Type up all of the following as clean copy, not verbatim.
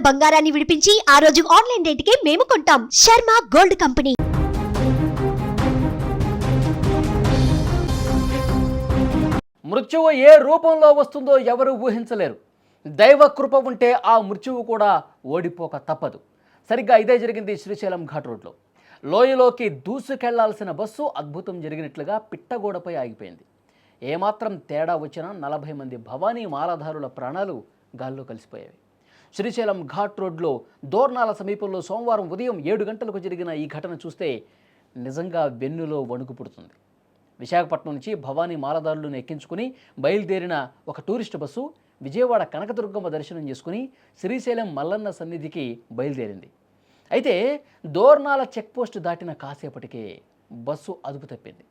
బంగారాన్ని విడిపించి ఆ రోజు ఆన్లైన్ రేటుకే మేము కొంటాం. Sharma gold company. మృత్యువు ఏ రూపంలో వస్తుందో ఎవరు ఊహించలేరు. దైవ కృప ఉంటే ఆ మృత్యువు కూడా ఓడిపోక తప్పదు. సరిగ్గా ఇదే జరిగింది శ్రీశైలం ఘాట్ రోడ్లో. లోయలోకి దూసుకెళ్లాల్సిన బస్సు అద్భుతం జరిగినట్లుగా పిట్టగోడపై ఆగిపోయింది. ఏమాత్రం తేడా వచ్చినా 40 మంది భవానీ మాలాధారుల ప్రాణాలు గాల్లో కలిసిపోయాయి. శ్రీశైలం ఘాట్ రోడ్లో దోర్నాల సమీపంలో సోమవారం ఉదయం 7 గంటలకు జరిగిన ఈ ఘటన చూస్తే నిజంగా వెన్నులో వణుకు పుడుతుంది. విశాఖపట్నం నుంచి భవానీ మాలదారులను ఎక్కించుకుని బయలుదేరిన ఒక టూరిస్ట్ బస్సు విజయవాడ కనకదుర్గమ్మ దర్శనం చేసుకుని శ్రీశైలం మల్లన్న సన్నిధికి బయలుదేరింది. అయితే దోర్నాల చెక్పోస్ట్ దాటిన కాసేపటికే బస్సు అదుపు తప్పింది.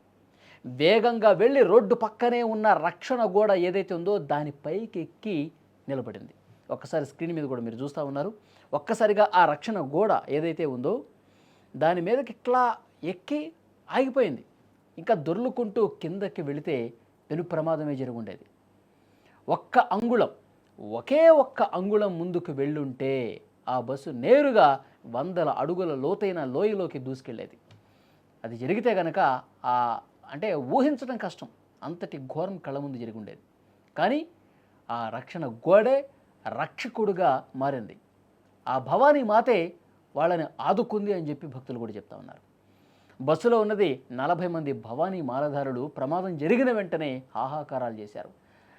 వేగంగా వెళ్ళి రోడ్డు పక్కనే ఉన్న రక్షణ గోడ ఏదైతే ఉందో దాని పైకి ఎక్కి నిలబడింది. ఒక్కసారి స్క్రీన్ మీద కూడా మీరు చూస్తూ ఉన్నారు. ఒక్కసారిగా ఆ రక్షణ గోడ ఏదైతే ఉందో దాని మీదకి ఇట్లా ఎక్కి ఆగిపోయింది. ఇంకా దొర్లుకుంటూ కిందకి వెళితే పెను ప్రమాదమే జరిగి ఉండేది. ఒకే ఒక్క అంగుళం ముందుకు వెళ్ళుంటే ఆ బస్సు నేరుగా 100 అడుగుల లోతైన లోయలోకి దూసుకెళ్ళేది. అది జరిగితే కనుక అంటే ఊహించడం కష్టం, అంతటి ఘోరం కళ్ళ ముందు జరిగి ఉండేది. కానీ ఆ రక్షణ గోడే రక్షకుడుగా మారింది. ఆ భవానీ మాతే వాళ్ళని ఆదుకుంది అని చెప్పి భక్తులు కూడా చెప్తా ఉన్నారు. బస్సులో ఉన్నది 40 మంది భవానీ మాలధారులు ప్రమాదం జరిగిన వెంటనే హాహాకారాలు చేశారు.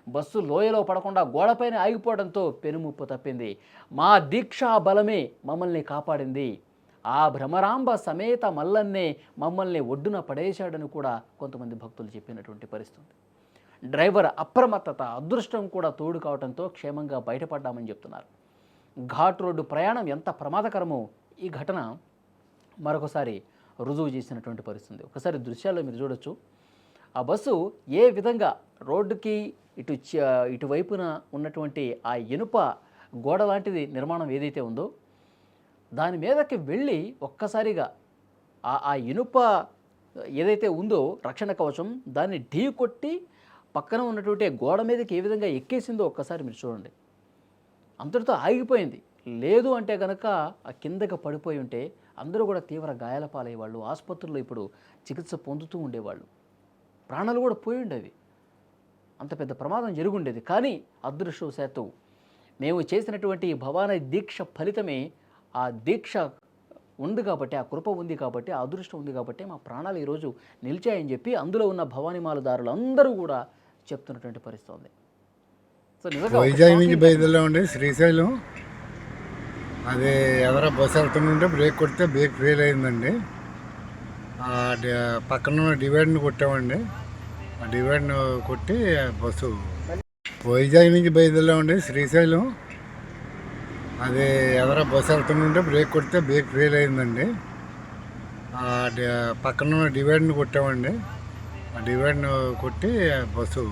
బస్సు లోయలో పడకుండా గోడపైన ఆగిపోవడంతో పెనుముప్పు తప్పింది. మా దీక్షా బలమే మమ్మల్ని కాపాడింది. ఆ భ్రమరాంబ సమేత మల్లన్నే మమ్మల్ని ఒడ్డున పడేశాడని కూడా కొంతమంది భక్తులు చెప్పినటువంటి పరిస్థితి. డ్రైవర్ అప్రమత్తత, అదృష్టం కూడా తోడు కావడంతో క్షేమంగా బయటపడ్డామని చెప్తున్నారు. ఘాట్ రోడ్డు ప్రయాణం ఎంత ప్రమాదకరమో ఈ ఘటన మరొకసారి రుజువు చేసినటువంటి పరిస్థితి. ఒకసారి దృశ్యాల్లో మీరు చూడొచ్చు. ఆ బస్సు ఏ విధంగా రోడ్డుకి ఇటువైపున ఉన్నటువంటి ఆ ఇనుప గోడ లాంటిది నిర్మాణం ఏదైతే ఉందో దాని మీదకి వెళ్ళి ఒక్కసారిగా ఆ ఇనుప ఏదైతే ఉందో రక్షణ కవచం దాన్ని ఢీ కొట్టి పక్కన ఉన్నటువంటి గోడ మీదకి ఏ విధంగా ఎక్కేసిందో ఒక్కసారి మీరు చూడండి. అంతటితో ఆగిపోయింది. లేదు అంటే కనుక ఆ కిందకి పడిపోయి ఉంటే అందరూ కూడా తీవ్ర గాయాల పాలయ్యేవాళ్ళు. ఆసుపత్రుల్లో ఇప్పుడు చికిత్స పొందుతూ ఉండేవాళ్ళు. ప్రాణాలు కూడా పోయి ఉండేవి. అంత పెద్ద ప్రమాదం జరుగుండేది. కానీ అదృష్టవశాత్తు మేము చేసినటువంటి భవానీ దీక్ష ఫలితమే ఆ దీక్ష ఉంది కాబట్టి, ఆ కృప ఉంది కాబట్టి, ఆ అదృష్టం ఉంది కాబట్టి మా ప్రాణాలు ఈరోజు నిలిచాయని చెప్పి అందులో ఉన్న భవానీ మాలదారులు అందరూ కూడా చెప్తున్నటువంటి పరిస్థితి ఉంది. సో నిజంగా వైజాగ్ నుంచి బయలుదేరామండి శ్రీశైలం. అది ఎవరో బస్సు వెళ్తుంటే బ్రేక్ కొడితే బ్రేక్ ఫెయిల్ అయిందండి. పక్కన ఉన్న డివైడ్ని కొట్టామండి. ఆ డివైడ్ను కొట్టి బస్సు వైజాగ్ నుంచి బయలుదేరామండి శ్రీశైలం. అది ఎవరో బస్సు వెళ్తుంటే బ్రేక్ కొడితే బ్రేక్ ఫెయిల్ అయిందండి. పక్కన ఉన్న డివైడ్ని కొట్టామండి. ఆ డివైడ్ను కొట్టి బస్సు